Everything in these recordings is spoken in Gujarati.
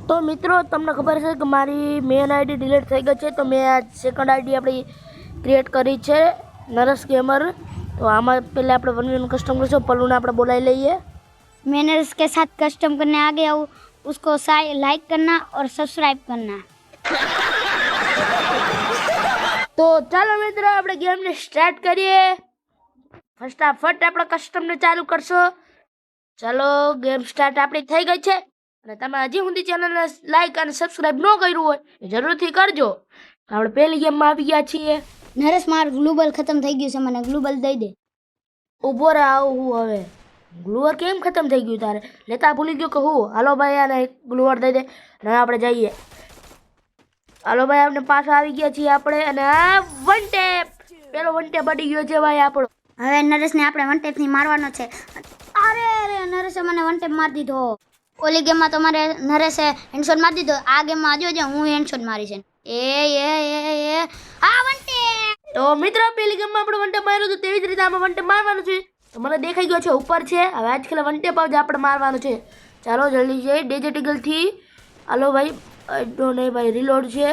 તો મિત્રો તમને ખબર છે કે મારી મેન આઈડી ડિલીટ થઈ ગઈ છે, તો મેં આ સેકન્ડ આઈડી આપણી ક્રિએટ કરી છે નરેશ ગેમર। तो आमा पहले આપણે 1v1 कस्टम करछो, पल्लू ने આપણે બોલાવી લઈએ। मैं नरेश के साथ कस्टम करने आ गया हूँ, उसको लाइक करना और सब्सक्राइब करना। तो ચાલો મિત્રો આપણે ગેમ ને સ્ટાર્ટ કરીએ। ફટાફટ આપણે કસ્ટમ ને ચાલુ કરશો। ચાલો ગેમ સ્ટાર્ટ આપણી થઈ ગઈ છે અને તમે હજી સુધી ચેનલ ને લાઈક અને સબસ્ક્રાઇબ ન કર્યું હોય તો જરૂરથી કરજો। આપણે પહેલી ગેમ માં આવી ગયા છીએ। नरेश मार ग्लोबल खत्म થઈ ગયું છે, મને ગ્લોબલ દઈ દે। ઉભો રહે, આવું હું હવે ગ્લુઅર કેમ ખતમ થઈ ગયું તારે? લેતા ભૂલી ગયો કે હું? હાલો ભાઈ આને ગ્લુઅર દઈ દે અને આપણે જઈએ। હાલો ભાઈ આપણે પાછા આવી ગયા છીએ આપણે, અને આ વન ટેપ, પેલો વન ટેપ પડી ગયો છે ભાઈ આપણો। હવે નરેશ ને આપણે વન ટેપ થી મારવાનો છે। અરે અરે નરેશે મને વન ટેપ મારી દીધો। ઓલી ગેમ માં તો મારે નરેશે હેડશોટ મારી દીધો, આ ગેમ માં આજો હું હેડશોટ મારી છે। એ આ વન ટેપ। તો મિત્રો પેલી ગેમ માં આપણે વન ટેપ માર્યો તો તેવી જ રીતે આમાં વન ટેપ મારવાનું છે। તો મને દેખાઈ ગયો છે ઉપર છે, હવે આજકાલ વન ટેપ જ આપણે મારવાનું છે। ચાલો જલ્દી જઈ ડિજિટલ થી। હાલો ભાઈ ડો નહીં ભાઈ રીલોડ છે,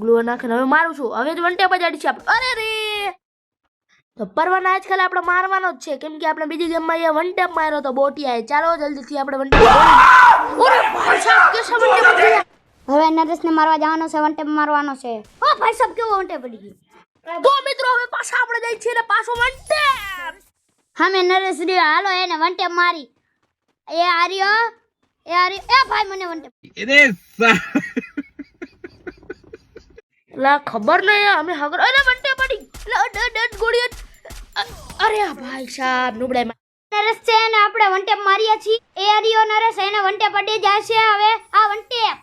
ગ્લુઅર નાખીને હવે મારું છું। હવે જ વન ટેપ જ આડી છે આપણે। અરે રે, તો પરવાના આજકાલ આપણે મારવાનો જ છે, કેમ કે આપણે બીજી ગેમમાં એ વન ટેપ માર્યો તો બોટિયાએ। ચાલો જલ્દીથી આપણે વન ટેપ। ઓરે ભાઈ સાહેબ કેસા વન ટેપ પડી ગયા। હવે નરેશ ને મારવા જવાનો છે, વન ટેપ મારવાનો છે। ઓ ભાઈ સાહેબ કેવો વન ટેપ પડી ગયો। તો મિત્રો હવે પાછા આપણે જઈ છીએ ને પાછો વન ટેપ। હા મેં નરેશ રહ્યો, હાલો એને વન ટેપ મારી। એ આર્યો એ ભાઈ મને વન ટેપ। લા ખબર નહીં અમે હગર, અરે વન ટેપ પડી, લા ડડ ગોળી। અરે ભાઈ સાહેબ નુબડાઈ નરેશ છે ને આપણે વન ટેપ માર્યા છીએ। એ આર્યો નરેશ એને વન ટેપ પડી જશે। હવે આ વન ટેપ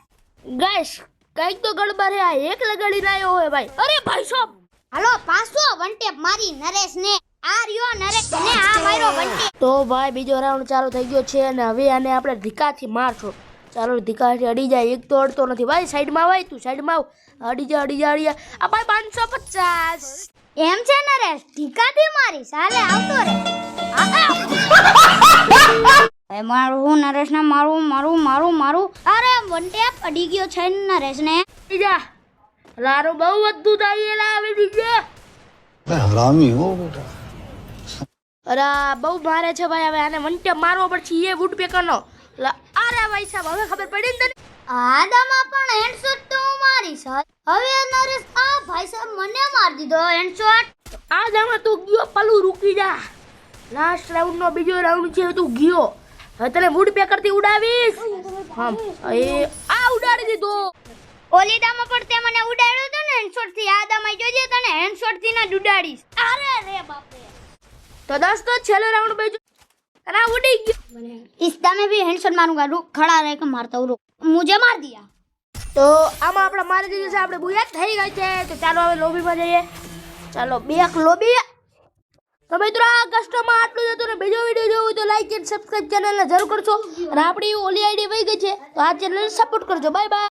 ગાઈસ કઈક તો ગડબડ હે, આ એક લગાડી લાયો હોય ભાઈ। અરે ભાઈ સાહેબ હાલો પાછો વન ટેપ મારી નરેશ ને। આ રહ્યો નરેશ ને આ માર્યો વન ટેપ। તો ભાઈ બીજો રાઉન્ડ ચાલુ થઈ ગયો છે અને હવે આને આપણે ધીકાથી મારશું। ચાલો ધીકાથી અડી જાય, એક તો અડતો નથી ભાઈ। સાઈડમાં આવ, તું સાઈડમાં આવ, અડી જા। આ ભાઈ 550 એમ છે નરેશ, ઠીકાથી મારી સાલે આવતો રે। એ મારું હું નરેશ ને મારું। અરે વન ટેપ અડી ગયો છે નરેશ ને। જા લારો બહુ વધુ દાયેલા આવી દીજે। मैं हरामी हूँ बेटा। અરે બહુ મારે છે ભાઈ, હવે આને વન ટેપ મારવો પડશે એ વુડ પેકરનો। અરે ભાઈ સાહેબ હવે ખબર પડી ને તને? આદામાં પણ હેડશોટ તો હું મારી છે। હવે નરેશ આ ભાઈ સાહેબ મને માર દીધો હેડશોટ। આ જામાં તું ગયો, પલ્લુ રૂકી જા। લાસ્ટ રાઉન્ડ નો બીજો રાઉન્ડ છે, તું ગયો। હવે તને વુડ પેકર થી ઉડાવીશ। હા એ આ ઉડાડી દીધો। ઓલી દામાં પણ તે મને ઉડાડ્યો તો ને હેડશોટ થી। આ દામાં જોજે તને હેડશોટ થી ના ઉડાડીશ। અરે રે બાપરે। તો દોસ્તો છેલ્લો રાઉન્ડ બેજો અને આ ઉડી ગયો। इस दामे भी हेडशॉट मारूंगा, रुक खड़ा रह के मारता हूँ, रुक मुझे मार दिया। તો આમાં આપણે મારી દીધું છે, આપણે બુયા થઈ ગઈ છે। તો ચાલો હવે લોબીમાં જઈએ। ચાલો બેક લોબી। તો મિત્રો આ કસ્ટમમાં આટલું જ હતું ને બીજો વિડીયો જોવું તો લાઈક એન્ડ સબસ્ક્રાઇબ ચેનલને જરૂર કરજો। અને આપણી ઓલી આઈડી વહી ગઈ છે તો આ ચેનલને સપોર્ટ કરજો। Bye bye.